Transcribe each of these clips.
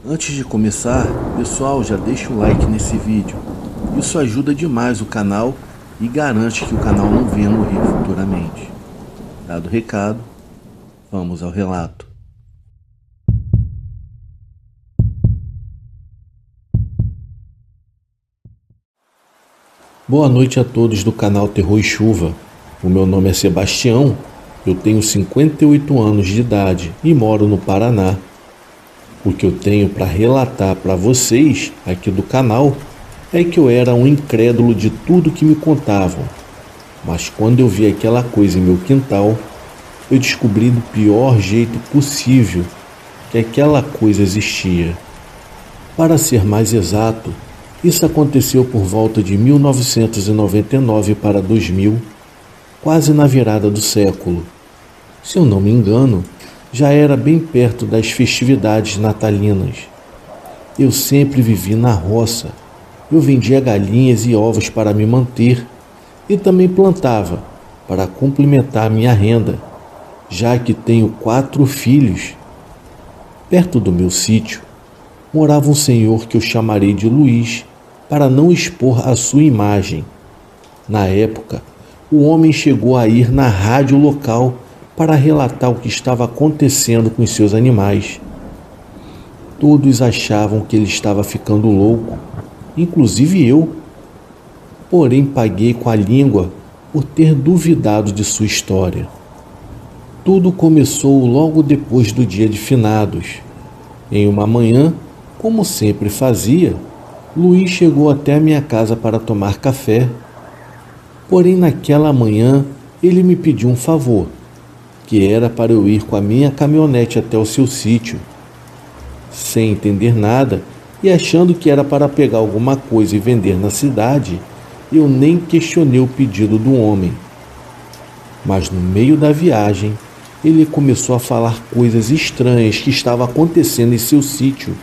Antes de começar, pessoal, já deixa o like nesse vídeo. Isso ajuda demais o canal e garante que o canal não venha morrer futuramente. Dado o recado, vamos ao relato. Boa noite a todos do canal Terror e Chuva. O meu nome é Sebastião, eu tenho 58 anos de idade e moro no Paraná. O que eu tenho para relatar para vocês aqui do canal é que eu era um incrédulo de tudo que me contavam. Mas quando eu vi aquela coisa em meu quintal, eu descobri do pior jeito possível que aquela coisa existia. Para ser mais exato, isso aconteceu por volta de 1999 para 2000, quase na virada do século. Se eu não me engano, já era bem perto das festividades natalinas. Eu sempre vivi na roça. Eu vendia galinhas e ovos para me manter e também plantava para complementar minha renda, já que tenho 4 filhos. Perto do meu sítio morava um senhor que eu chamarei de Luiz para não expor a sua imagem. Na época, o homem chegou a ir na rádio local para relatar o que estava acontecendo com os seus animais. Todos achavam que ele estava ficando louco, inclusive eu. Porém, paguei com a língua por ter duvidado de sua história. Tudo começou logo depois do dia de finados. Em uma manhã, como sempre fazia, Luiz chegou até a minha casa para tomar café. Porém, naquela manhã, ele me pediu um favor, que era para eu ir com a minha caminhonete até o seu sítio. Sem entender nada e achando que era para pegar alguma coisa e vender na cidade, eu nem questionei o pedido do homem. Mas no meio da viagem, ele começou a falar coisas estranhas que estavam acontecendo em seu sítio.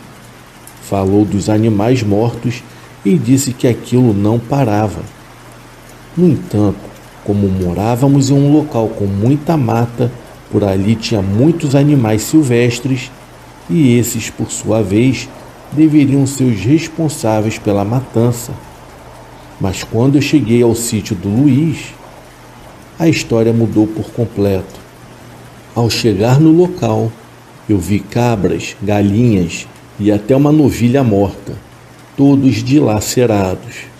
Falou dos animais mortos e disse que aquilo não parava. No entanto, como morávamos em um local com muita mata, por ali tinha muitos animais silvestres e esses, por sua vez, deveriam ser os responsáveis pela matança. Mas quando eu cheguei ao sítio do Luiz, a história mudou por completo. Ao chegar no local, eu vi cabras, galinhas e até uma novilha morta, todos dilacerados.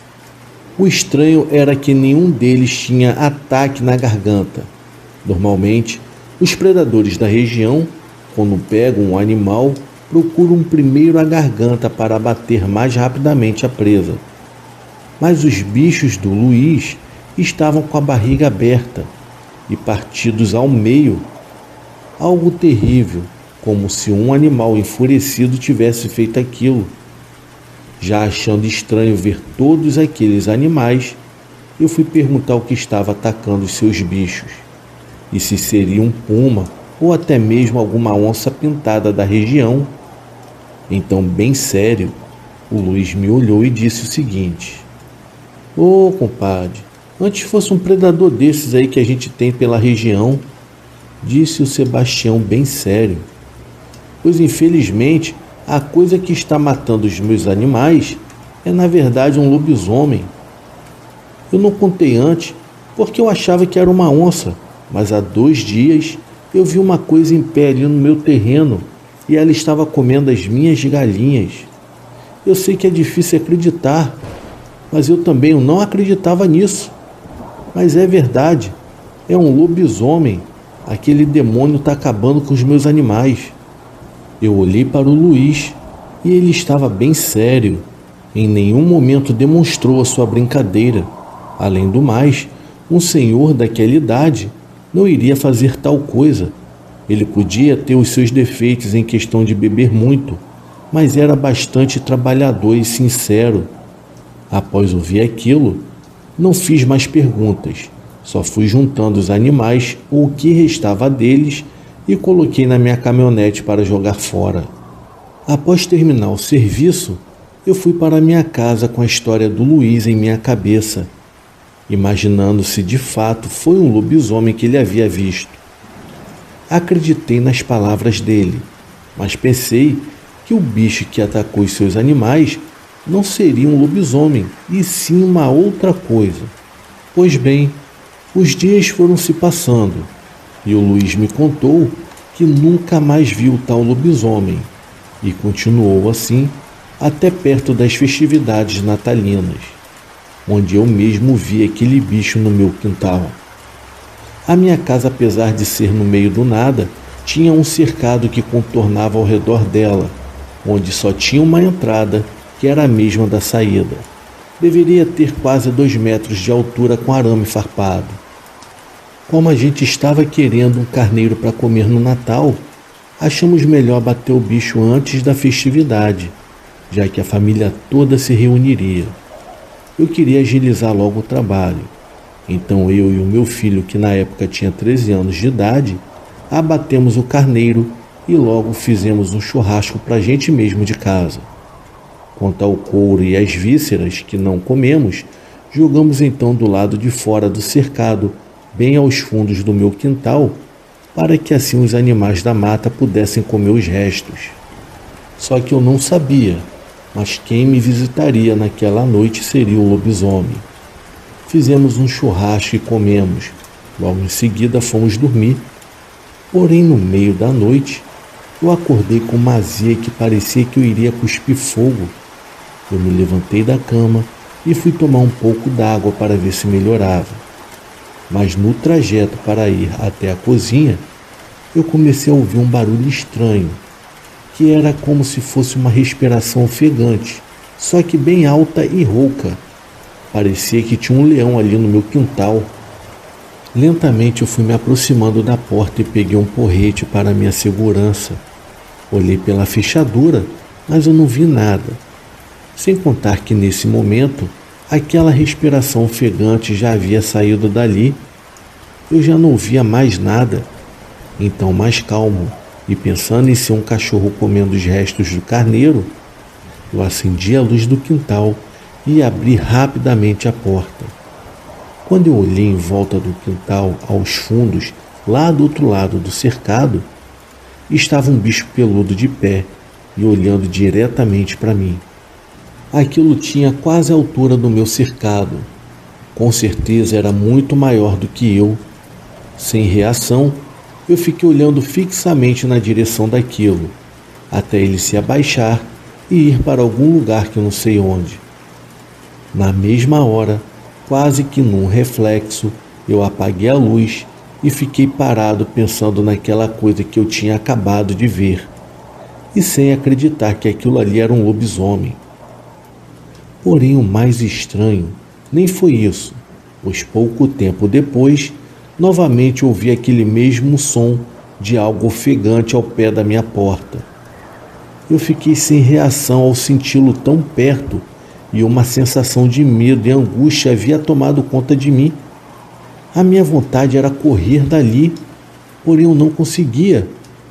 O estranho era que nenhum deles tinha ataque na garganta. Normalmente, os predadores da região, quando pegam um animal, procuram primeiro a garganta para abater mais rapidamente a presa. Mas os bichos do Luiz estavam com a barriga aberta e partidos ao meio. Algo terrível, como se um animal enfurecido tivesse feito aquilo. Já achando estranho ver todos aqueles animais, eu fui perguntar o que estava atacando os seus bichos, e se seria um puma ou até mesmo alguma onça pintada da região. Então, bem sério, o Luiz me olhou e disse o seguinte: "Ô, compadre, antes fosse um predador desses aí que a gente tem pela região", disse o Sebastião bem sério, "pois infelizmente a coisa que está matando os meus animais é na verdade um lobisomem. Eu não contei antes porque eu achava que era uma onça, mas há 2 dias eu vi uma coisa em pé ali no meu terreno e ela estava comendo as minhas galinhas. Eu sei que é difícil acreditar, mas eu também não acreditava nisso. Mas é verdade, é um lobisomem. Aquele demônio está acabando com os meus animais." Eu olhei para o Luiz e ele estava bem sério. Em nenhum momento demonstrou a sua brincadeira. Além do mais, um senhor daquela idade não iria fazer tal coisa. Ele podia ter os seus defeitos em questão de beber muito, mas era bastante trabalhador e sincero. Após ouvir aquilo, não fiz mais perguntas. Só fui juntando os animais ou o que restava deles e coloquei na minha caminhonete para jogar fora. Após terminar o serviço, eu fui para minha casa com a história do Luiz em minha cabeça, imaginando se de fato foi um lobisomem que ele havia visto. Acreditei nas palavras dele, mas pensei que o bicho que atacou os seus animais não seria um lobisomem, e sim uma outra coisa. Pois bem, os dias foram se passando, e o Luiz me contou que nunca mais viu tal lobisomem, e continuou assim até perto das festividades natalinas, onde eu mesmo vi aquele bicho no meu quintal. A minha casa, apesar de ser no meio do nada, tinha um cercado que contornava ao redor dela, onde só tinha uma entrada, que era a mesma da saída. Deveria ter quase 2 metros de altura com arame farpado. Como a gente estava querendo um carneiro para comer no Natal, achamos melhor bater o bicho antes da festividade, já que a família toda se reuniria. Eu queria agilizar logo o trabalho, então eu e o meu filho, que na época tinha 13 anos de idade, abatemos o carneiro e logo fizemos um churrasco para a gente mesmo de casa. Quanto ao couro e as vísceras que não comemos, jogamos então do lado de fora do cercado, bem aos fundos do meu quintal, para que assim os animais da mata pudessem comer os restos. Só que eu não sabia, mas quem me visitaria naquela noite seria o lobisomem. Fizemos um churrasco e comemos. Logo em seguida fomos dormir. Porém, no meio da noite, eu acordei com uma azia que parecia que eu iria cuspir fogo. Eu me levantei da cama e fui tomar um pouco d'água para ver se melhorava. Mas no trajeto para ir até a cozinha, eu comecei a ouvir um barulho estranho, que era como se fosse uma respiração ofegante, só que bem alta e rouca. Parecia que tinha um leão ali no meu quintal. Lentamente eu fui me aproximando da porta e peguei um porrete para minha segurança. Olhei pela fechadura, mas eu não vi nada. Sem contar que nesse momento, aquela respiração ofegante já havia saído dali. Eu já não via mais nada. Então, mais calmo e pensando em ser um cachorro comendo os restos do carneiro, eu acendi a luz do quintal e abri rapidamente a porta. Quando eu olhei em volta do quintal, aos fundos, lá do outro lado do cercado, estava um bicho peludo de pé e olhando diretamente para mim. Aquilo tinha quase a altura do meu cercado. Com certeza era muito maior do que eu. Sem reação, eu fiquei olhando fixamente na direção daquilo, até ele se abaixar e ir para algum lugar que eu não sei onde. Na mesma hora, quase que num reflexo, eu apaguei a luz e fiquei parado pensando naquela coisa que eu tinha acabado de ver, e sem acreditar que aquilo ali era um lobisomem. Porém, o mais estranho nem foi isso, pois pouco tempo depois, novamente ouvi aquele mesmo som de algo ofegante ao pé da minha porta. Eu fiquei sem reação ao senti-lo tão perto e uma sensação de medo e angústia havia tomado conta de mim. A minha vontade era correr dali, porém eu não conseguia,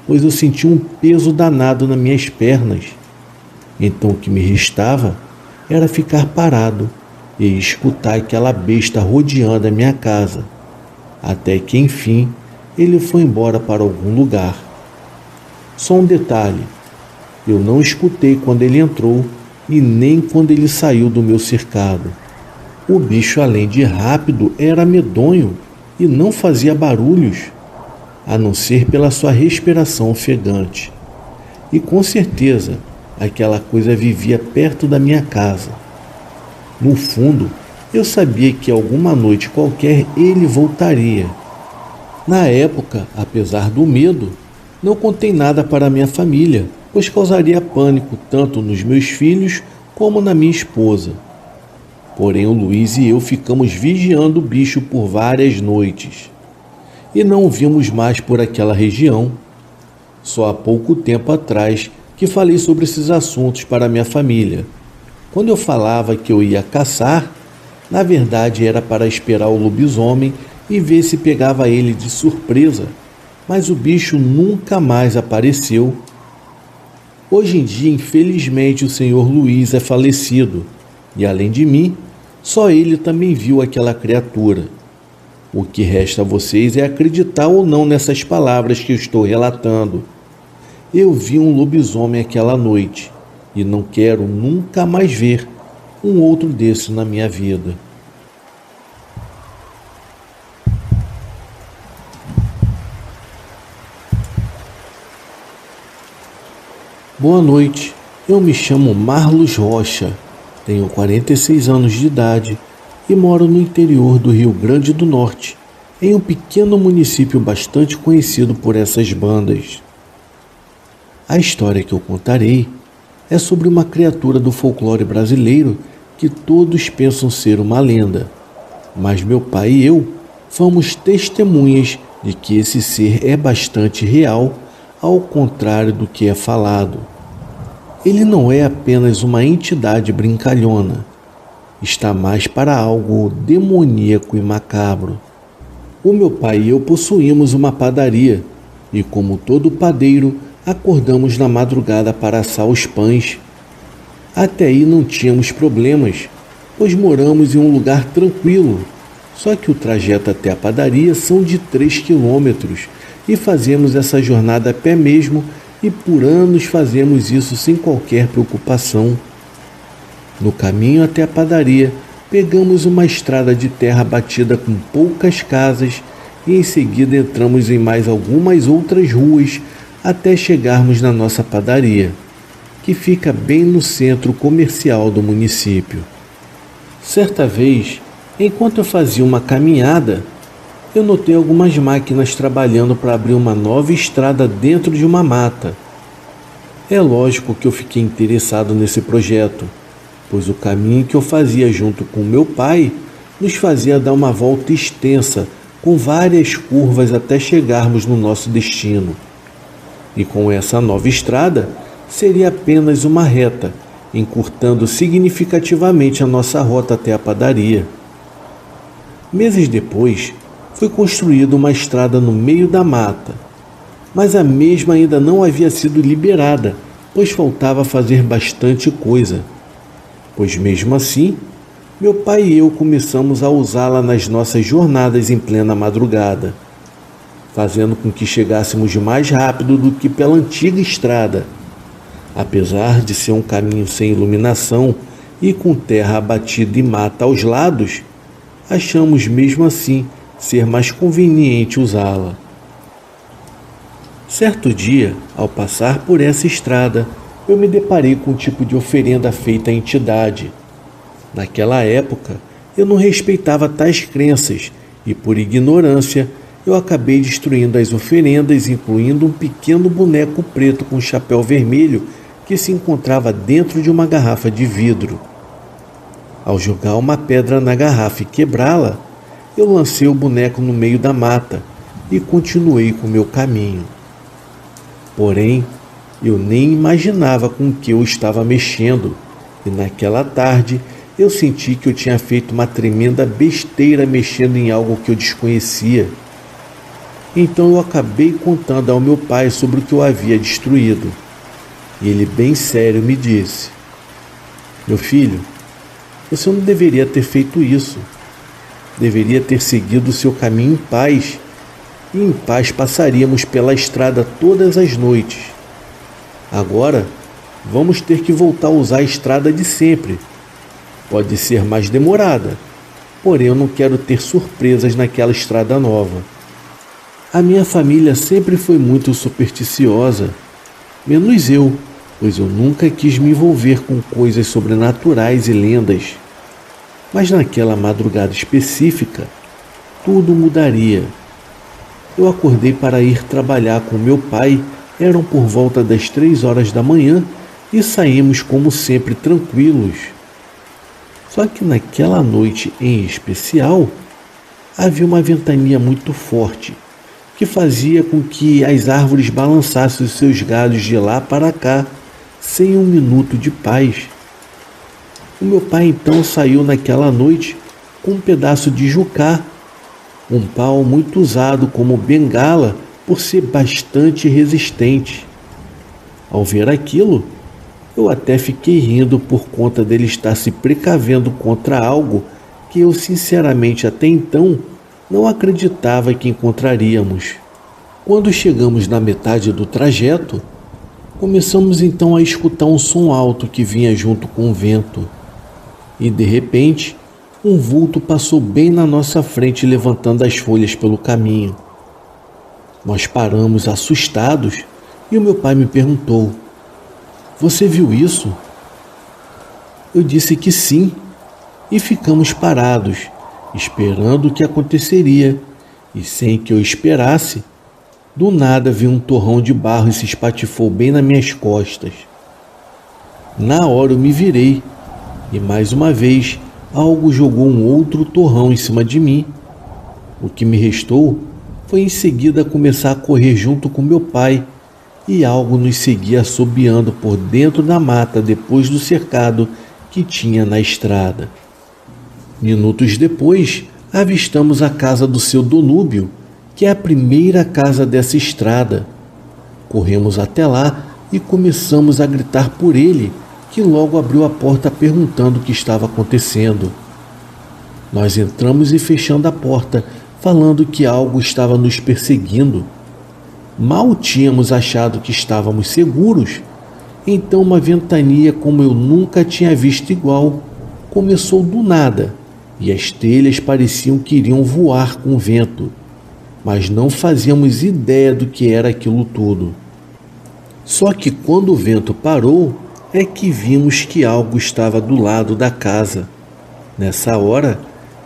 pois eu sentia um peso danado nas minhas pernas. Então o que me restava era ficar parado e escutar aquela besta rodeando a minha casa, até que enfim ele foi embora para algum lugar. Só um detalhe, eu não escutei quando ele entrou e nem quando ele saiu do meu cercado. O bicho, além de rápido, era medonho e não fazia barulhos, a não ser pela sua respiração ofegante. E com certeza, aquela coisa vivia perto da minha casa. No fundo, eu sabia que alguma noite qualquer ele voltaria. Na época, apesar do medo, não contei nada para minha família, pois causaria pânico tanto nos meus filhos como na minha esposa. Porém, o Luiz e eu ficamos vigiando o bicho por várias noites e não o vimos mais por aquela região. Só há pouco tempo atrás que falei sobre esses assuntos para minha família. Quando eu falava que eu ia caçar, na verdade era para esperar o lobisomem e ver se pegava ele de surpresa, mas o bicho nunca mais apareceu. Hoje em dia, infelizmente, o senhor Luiz é falecido, e além de mim, só ele também viu aquela criatura. O que resta a vocês é acreditar ou não nessas palavras que eu estou relatando. Eu vi um lobisomem aquela noite e não quero nunca mais ver um outro desse na minha vida. Boa noite, eu me chamo Marlos Rocha, tenho 46 anos de idade e moro no interior do Rio Grande do Norte, em um pequeno município bastante conhecido por essas bandas. A história que eu contarei é sobre uma criatura do folclore brasileiro que todos pensam ser uma lenda, mas meu pai e eu fomos testemunhas de que esse ser é bastante real, ao contrário do que é falado. Ele não é apenas uma entidade brincalhona, está mais para algo demoníaco e macabro. O meu pai e eu possuímos uma padaria e, como todo padeiro, acordamos na madrugada para assar os pães. Até aí não tínhamos problemas, pois moramos em um lugar tranquilo. Só que o trajeto até a padaria são de 3 quilômetros e fazemos essa jornada a pé mesmo e por anos fazemos isso sem qualquer preocupação. No caminho até a padaria, pegamos uma estrada de terra batida com poucas casas e em seguida entramos em mais algumas outras ruas até chegarmos na nossa padaria, que fica bem no centro comercial do município. Certa vez, enquanto eu fazia uma caminhada, eu notei algumas máquinas trabalhando para abrir uma nova estrada dentro de uma mata. É lógico que eu fiquei interessado nesse projeto, pois o caminho que eu fazia junto com meu pai nos fazia dar uma volta extensa, com várias curvas até chegarmos no nosso destino. E com essa nova estrada, seria apenas uma reta, encurtando significativamente a nossa rota até a padaria. Meses depois, foi construída uma estrada no meio da mata, mas a mesma ainda não havia sido liberada, pois faltava fazer bastante coisa. Pois mesmo assim, meu pai e eu começamos a usá-la nas nossas jornadas em plena madrugada, fazendo com que chegássemos mais rápido do que pela antiga estrada. Apesar de ser um caminho sem iluminação e com terra abatida e mata aos lados, achamos mesmo assim ser mais conveniente usá-la. Certo dia, ao passar por essa estrada, eu me deparei com um tipo de oferenda feita à entidade. Naquela época, eu não respeitava tais crenças e, por ignorância, eu acabei destruindo as oferendas, incluindo um pequeno boneco preto com chapéu vermelho que se encontrava dentro de uma garrafa de vidro. Ao jogar uma pedra na garrafa e quebrá-la, eu lancei o boneco no meio da mata e continuei com meu caminho. Porém, eu nem imaginava com o que eu estava mexendo, e naquela tarde eu senti que eu tinha feito uma tremenda besteira mexendo em algo que eu desconhecia. Então eu acabei contando ao meu pai sobre o que eu havia destruído. E ele, bem sério, me disse: "Meu filho, você não deveria ter feito isso. Deveria ter seguido o seu caminho em paz, e em paz passaríamos pela estrada todas as noites. Agora, vamos ter que voltar a usar a estrada de sempre. Pode ser mais demorada, porém eu não quero ter surpresas naquela estrada nova." A minha família sempre foi muito supersticiosa, menos eu, pois eu nunca quis me envolver com coisas sobrenaturais e lendas. Mas naquela madrugada específica, tudo mudaria. Eu acordei para ir trabalhar com meu pai, eram por volta das 3 horas da manhã e saímos como sempre tranquilos. Só que naquela noite em especial, havia uma ventania muito forte, que fazia com que as árvores balançassem os seus galhos de lá para cá, sem um minuto de paz. O meu pai então saiu naquela noite com um pedaço de jucá, um pau muito usado como bengala por ser bastante resistente. Ao ver aquilo, eu até fiquei rindo por conta dele estar se precavendo contra algo que eu sinceramente até então não acreditava que encontraríamos. Quando chegamos na metade do trajeto, Começamos então a escutar um som alto que vinha junto com o vento. E de repente, um vulto passou bem na nossa frente, levantando as folhas pelo caminho. Nós paramos assustados e o meu pai me perguntou: "Você viu isso?" Eu disse que sim e ficamos parados, esperando o que aconteceria. E sem que eu esperasse, do nada vi um torrão de barro e se espatifou bem nas minhas costas. Na hora eu me virei e mais uma vez algo jogou um outro torrão em cima de mim. O que me restou foi em seguida começar a correr junto com meu pai e algo nos seguia assobiando por dentro da mata depois do cercado que tinha na estrada. Minutos depois, avistamos a casa do seu Donúbio, que é a primeira casa dessa estrada. Corremos até lá e começamos a gritar por ele, que logo abriu a porta perguntando o que estava acontecendo. Nós entramos e fechando a porta, falando que algo estava nos perseguindo. Mal tínhamos achado que estávamos seguros, então uma ventania como eu nunca tinha visto igual começou do nada, e as telhas pareciam que iriam voar com o vento, mas não fazíamos ideia do que era aquilo tudo. Só que quando o vento parou, é que vimos que algo estava do lado da casa. Nessa hora,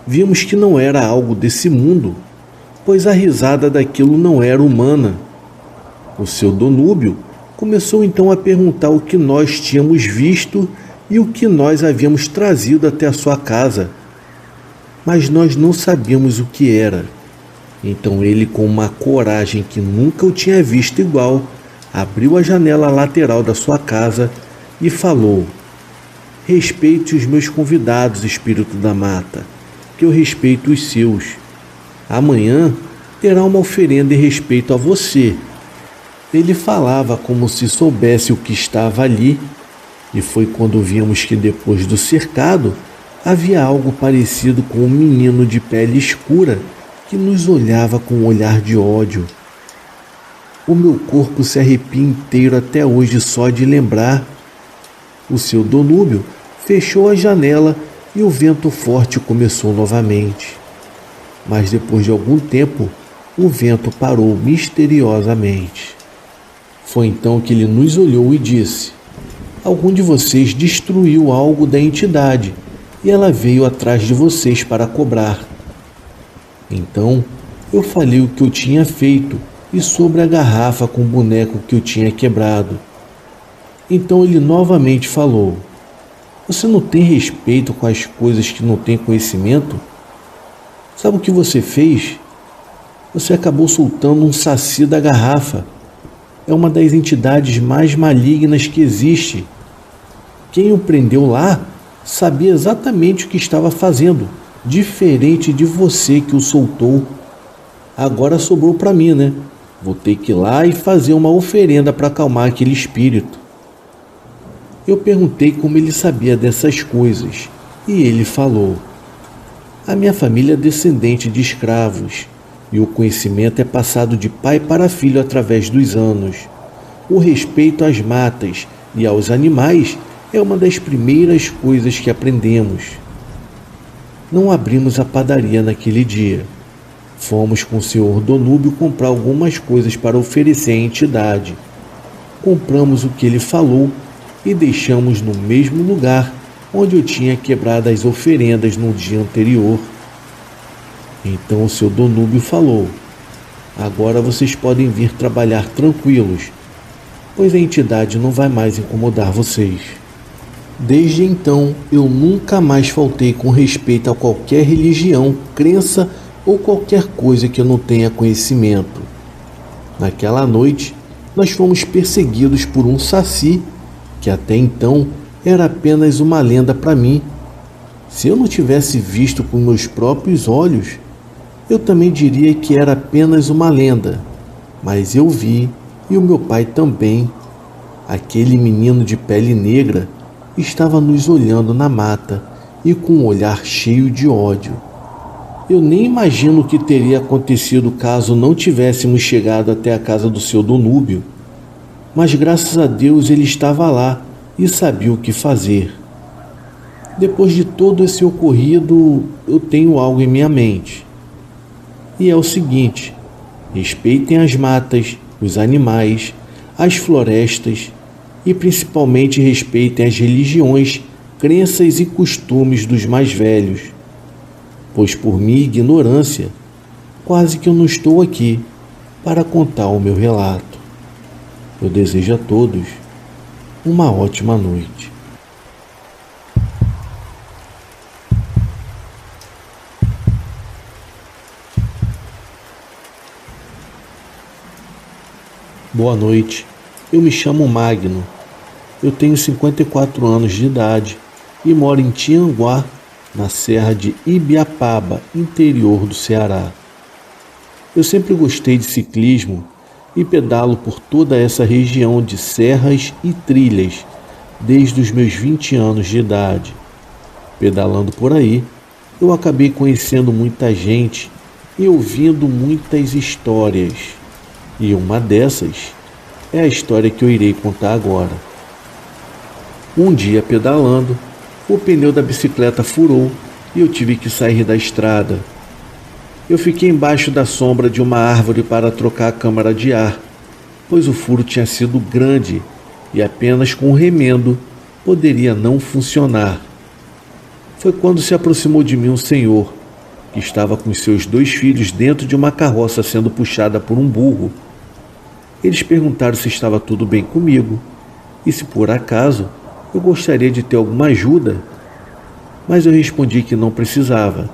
vimos que não era algo desse mundo, pois a risada daquilo não era humana. O seu Donúbio começou então a perguntar o que nós tínhamos visto e o que nós havíamos trazido até a sua casa. Mas nós não sabíamos o que era. Então ele, com uma coragem que nunca eu tinha visto igual, abriu a janela lateral da sua casa e falou: "Respeite os meus convidados, espírito da mata, que eu respeito os seus. Amanhã terá uma oferenda em respeito a você." Ele falava como se soubesse o que estava ali, e foi quando vimos que depois do cercado havia algo parecido com um menino de pele escura que nos olhava com um olhar de ódio. O meu corpo se arrepia inteiro até hoje só de lembrar. O seu Donúbio fechou a janela e o vento forte começou novamente. Mas depois de algum tempo, o vento parou misteriosamente. Foi então que ele nos olhou e disse: "Algum de vocês destruiu algo da entidade e ela veio atrás de vocês para cobrar." Então eu falei o que eu tinha feito e sobre a garrafa com o boneco que eu tinha quebrado. Então ele novamente falou: "Você não tem respeito com as coisas que não tem conhecimento? Sabe o que você fez? Você acabou soltando um saci da garrafa. É uma das entidades mais malignas que existe. Quem o prendeu lá sabia exatamente o que estava fazendo, diferente de você que o soltou. Agora sobrou para mim, né? Vou ter que ir lá e fazer uma oferenda para acalmar aquele espírito." Eu perguntei como ele sabia dessas coisas, e ele falou: "A minha família é descendente de escravos, e o conhecimento é passado de pai para filho através dos anos. O respeito às matas e aos animais é uma das primeiras coisas que aprendemos." Não abrimos a padaria naquele dia. Fomos com o senhor Donúbio comprar algumas coisas para oferecer à entidade. Compramos o que ele falou e deixamos no mesmo lugar onde eu tinha quebrado as oferendas no dia anterior. Então o seu Donúbio falou: "Agora vocês podem vir trabalhar tranquilos, pois a entidade não vai mais incomodar vocês." Desde então, eu nunca mais faltei com respeito a qualquer religião, crença ou qualquer coisa que eu não tenha conhecimento. Naquela noite, nós fomos perseguidos por um saci, que até então era apenas uma lenda para mim. Se eu não tivesse visto com meus próprios olhos, eu também diria que era apenas uma lenda. Mas eu vi, e o meu pai também. Aquele menino de pele negra estava nos olhando na mata e com um olhar cheio de ódio. Eu nem imagino o que teria acontecido caso não tivéssemos chegado até a casa do seu Donúbio. mas graças a Deus ele estava lá e sabia o que fazer. Depois de todo esse ocorrido, eu tenho algo em minha mente. E é o seguinte: respeitem as matas, os animais, as florestas e principalmente respeitem as religiões, crenças e costumes dos mais velhos, pois por minha ignorância, quase que eu não estou aqui para contar o meu relato. Eu desejo a todos uma ótima noite. Boa noite, eu me chamo Magno, eu tenho 54 anos de idade e moro em Tianguá, na Serra de Ibiapaba, interior do Ceará. Eu sempre gostei de ciclismo e pedalo por toda essa região de serras e trilhas desde os meus 20 anos de idade. Pedalando por aí, eu acabei conhecendo muita gente e ouvindo muitas histórias. E uma dessas é a história que eu irei contar agora. Um dia pedalando, o pneu da bicicleta furou e eu tive que sair da estrada. Eu fiquei embaixo da sombra de uma árvore para trocar a câmara de ar, pois o furo tinha sido grande e apenas com um remendo poderia não funcionar. Foi quando se aproximou de mim um senhor, que estava com seus 2 filhos dentro de uma carroça sendo puxada por um burro. Eles perguntaram se estava tudo bem comigo e se por acaso eu gostaria de ter alguma ajuda, mas eu respondi que não precisava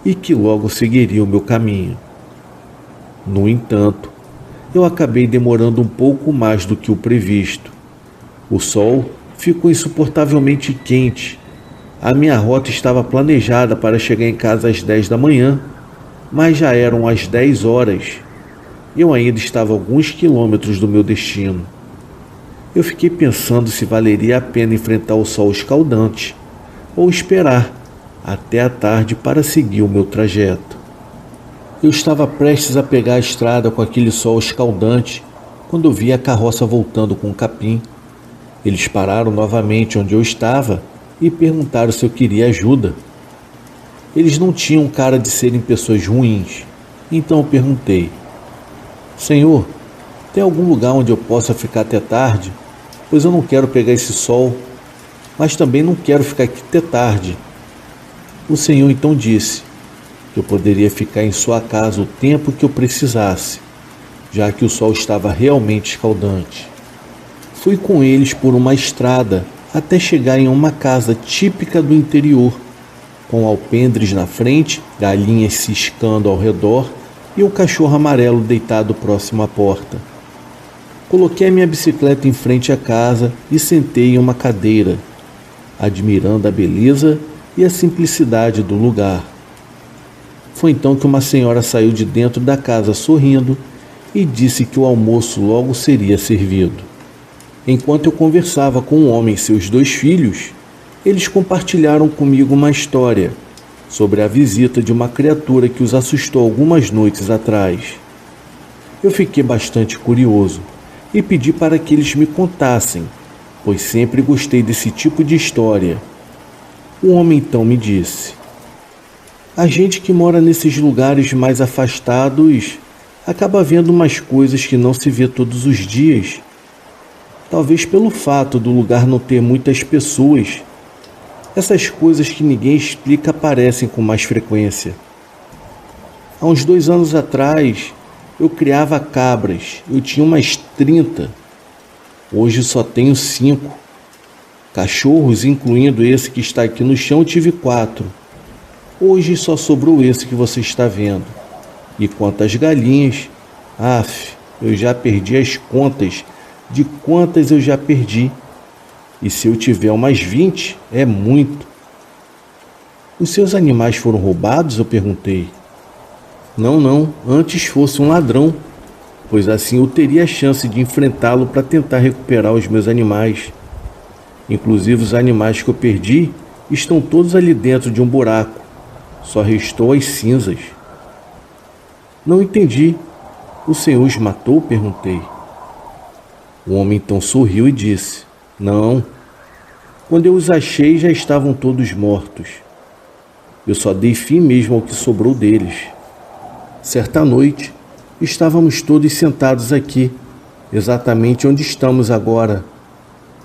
e que logo seguiria o meu caminho. No entanto, eu acabei demorando um pouco mais do que o previsto. O sol ficou insuportavelmente quente. A minha rota estava planejada para chegar em casa às 10 da manhã, mas já eram as 10 horas. Eu ainda estava a alguns quilômetros do meu destino. Eu fiquei pensando se valeria a pena enfrentar o sol escaldante ou esperar até a tarde para seguir o meu trajeto. Eu estava prestes a pegar a estrada com aquele sol escaldante quando vi a carroça voltando com o capim. Eles pararam novamente onde eu estava e perguntaram se eu queria ajuda. Eles não tinham cara de serem pessoas ruins, então eu perguntei: Senhor, tem algum lugar onde eu possa ficar até tarde? Pois eu não quero pegar esse sol, mas também não quero ficar aqui até tarde. O Senhor então disse que eu poderia ficar em sua casa o tempo que eu precisasse, já que o sol estava realmente escaldante. Fui com eles por uma estrada até chegar em uma casa típica do interior, com alpendres na frente, galinhas ciscando ao redor e um cachorro amarelo deitado próximo à porta. Coloquei a minha bicicleta em frente à casa e sentei em uma cadeira, admirando a beleza e a simplicidade do lugar. Foi então que uma senhora saiu de dentro da casa sorrindo e disse que o almoço logo seria servido. Enquanto eu conversava com o homem e seus 2 filhos, eles compartilharam comigo uma história sobre a visita de uma criatura que os assustou algumas noites atrás. Eu fiquei bastante curioso e pedi para que eles me contassem, pois sempre gostei desse tipo de história. O homem então me disse: a gente que mora nesses lugares mais afastados acaba vendo umas coisas que não se vê todos os dias. Talvez pelo fato do lugar não ter muitas pessoas, essas coisas que ninguém explica aparecem com mais frequência. Há uns 2 anos atrás, eu criava cabras, eu tinha umas 30. Hoje só tenho 5. Cachorros, incluindo esse que está aqui no chão, eu tive 4. Hoje só sobrou esse que você está vendo. E quanto às galinhas, eu já perdi as contas de quantas eu já perdi. E se eu tiver umas 20, é muito. Os seus animais foram roubados? Eu perguntei. Não, antes fosse um ladrão, pois assim eu teria a chance de enfrentá-lo para tentar recuperar os meus animais. Inclusive os animais que eu perdi estão todos ali dentro de um buraco. Só restou as cinzas. Não entendi. O senhor os matou? Perguntei. O homem então sorriu e disse: Não. Quando eu os achei, já estavam todos mortos. Eu só dei fim mesmo ao que sobrou deles. Certa noite, estávamos todos sentados aqui, exatamente onde estamos agora,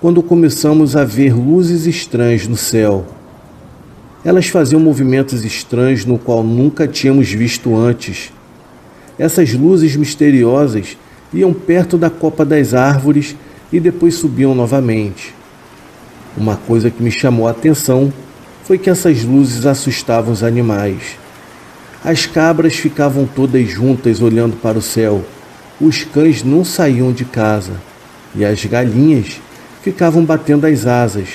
quando começamos a ver luzes estranhas no céu. Elas faziam movimentos estranhos no qual nunca tínhamos visto antes. Essas luzes misteriosas iam perto da copa das árvores e depois subiam novamente. Uma coisa que me chamou a atenção foi que essas luzes assustavam os animais. As cabras ficavam todas juntas olhando para o céu. Os cães não saíam de casa e as galinhas ficavam batendo as asas,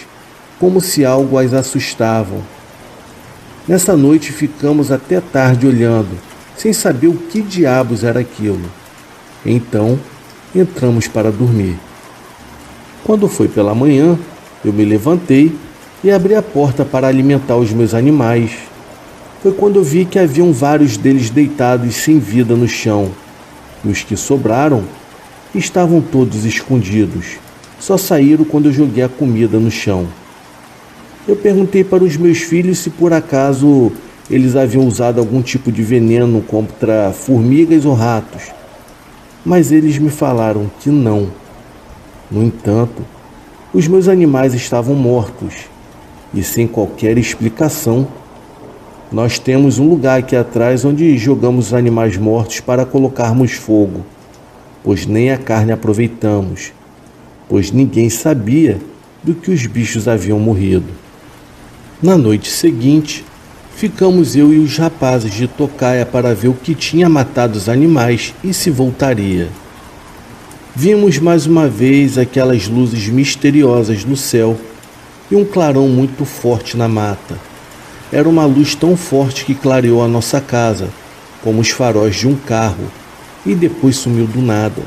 como se algo as assustava. Nessa noite ficamos até tarde olhando, sem saber o que diabos era aquilo. Então, entramos para dormir. Quando foi pela manhã, eu me levantei e abri a porta para alimentar os meus animais. Foi quando eu vi que haviam vários deles deitados sem vida no chão, e os que sobraram estavam todos escondidos. Só saíram quando eu joguei a comida no chão. Eu perguntei para os meus filhos se por acaso eles haviam usado algum tipo de veneno contra formigas ou ratos, mas eles me falaram que não. No entanto, os meus animais estavam mortos e sem qualquer explicação. Nós temos um lugar aqui atrás onde jogamos os animais mortos para colocarmos fogo, pois nem a carne aproveitamos, pois ninguém sabia do que os bichos haviam morrido. Na noite seguinte, ficamos eu e os rapazes de tocaia para ver o que tinha matado os animais e se voltaria. Vimos mais uma vez aquelas luzes misteriosas no céu e um clarão muito forte na mata. Era uma luz tão forte que clareou a nossa casa, como os faróis de um carro, e depois sumiu do nada.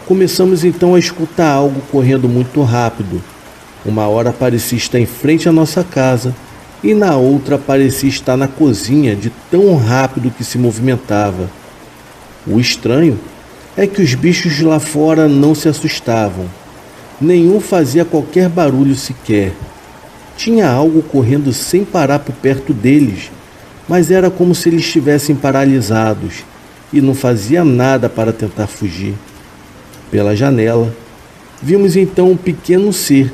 Começamos então a escutar algo correndo muito rápido. Uma hora parecia estar em frente à nossa casa e na outra parecia estar na cozinha de tão rápido que se movimentava. O estranho é que os bichos lá fora não se assustavam. Nenhum fazia qualquer barulho sequer. Tinha algo correndo sem parar por perto deles, mas era como se eles estivessem paralisados e não fazia nada para tentar fugir. Pela janela, vimos então um pequeno ser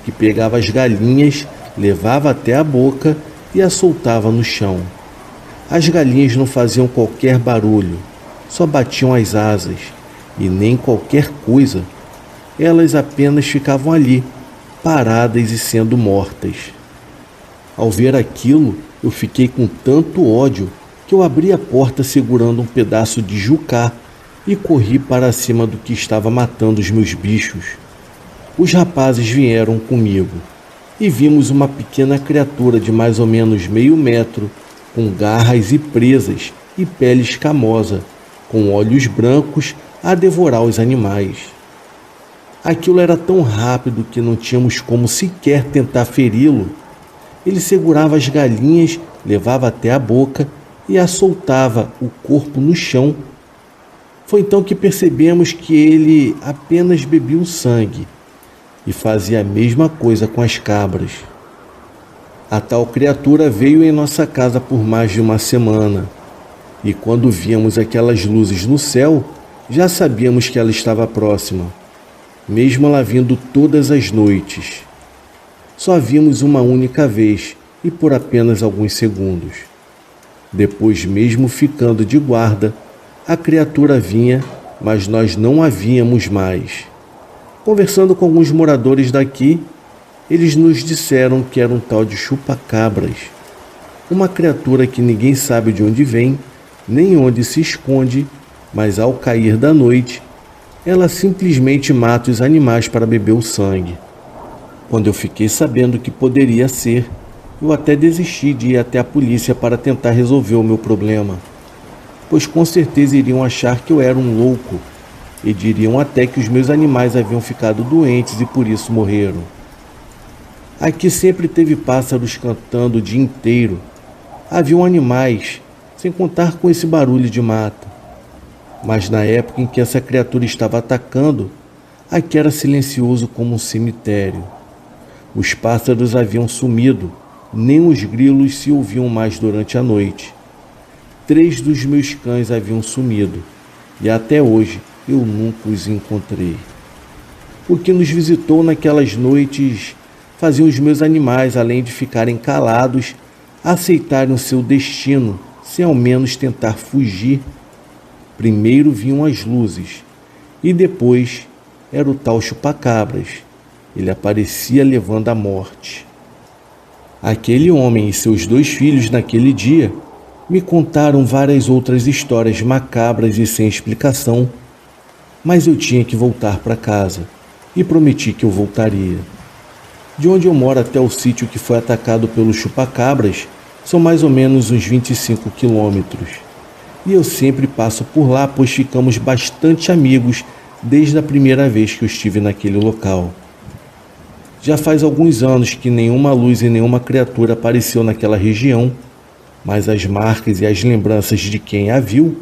que pegava as galinhas, levava até a boca e a soltava no chão. As galinhas não faziam qualquer barulho, só batiam as asas e nem qualquer coisa. Elas apenas ficavam ali, paradas e sendo mortas. Ao ver aquilo, eu fiquei com tanto ódio que eu abri a porta segurando um pedaço de jucá e corri para cima do que estava matando os meus bichos. Os rapazes vieram comigo e vimos uma pequena criatura de mais ou menos meio metro, com garras e presas e pele escamosa, com olhos brancos, a devorar os animais. Aquilo era tão rápido que não tínhamos como sequer tentar feri-lo. Ele segurava as galinhas, levava até a boca e a soltava o corpo no chão. Foi então que percebemos que ele apenas bebia o sangue e fazia a mesma coisa com as cabras. A tal criatura veio em nossa casa por mais de uma semana, e quando víamos aquelas luzes no céu, já sabíamos que ela estava próxima, mesmo ela vindo todas as noites. Só vimos uma única vez e por apenas alguns segundos. Depois, mesmo ficando de guarda, a criatura vinha, mas nós não a víamos mais. Conversando com alguns moradores daqui, eles nos disseram que era um tal de chupa-cabras, uma criatura que ninguém sabe de onde vem, nem onde se esconde, mas ao cair da noite, ela simplesmente mata os animais para beber o sangue. Quando eu fiquei sabendo que poderia ser, eu até desisti de ir até a polícia para tentar resolver o meu problema, pois com certeza iriam achar que eu era um louco e diriam até que os meus animais haviam ficado doentes e por isso morreram. Aqui sempre teve pássaros cantando o dia inteiro. Haviam animais, sem contar com esse barulho de mata. Mas na época em que essa criatura estava atacando, Aqui era silencioso como um cemitério. Os pássaros haviam sumido, nem os grilos se ouviam mais durante a noite. 3 dos meus cães haviam sumido, e até hoje eu nunca os encontrei. O que nos visitou naquelas noites fazia os meus animais, além de ficarem calados, aceitarem o seu destino, sem ao menos tentar fugir. Primeiro vinham as luzes, e depois era o tal chupacabras. Ele aparecia levando a morte. Aquele homem e seus 2 filhos naquele dia me contaram várias outras histórias macabras e sem explicação, mas eu tinha que voltar para casa e prometi que eu voltaria. De onde eu moro até o sítio que foi atacado pelos chupacabras são mais ou menos uns 25 quilômetros. E eu sempre passo por lá, pois ficamos bastante amigos desde a primeira vez que eu estive naquele local. Já faz alguns anos que nenhuma luz e nenhuma criatura apareceu naquela região, mas as marcas e as lembranças de quem a viu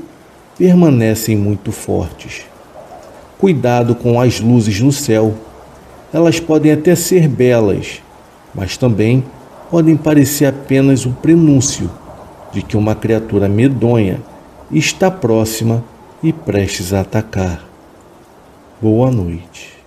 permanecem muito fortes. Cuidado com as luzes no céu. Elas podem até ser belas, mas também podem parecer apenas um prenúncio de que uma criatura medonha está próxima e prestes a atacar. Boa noite.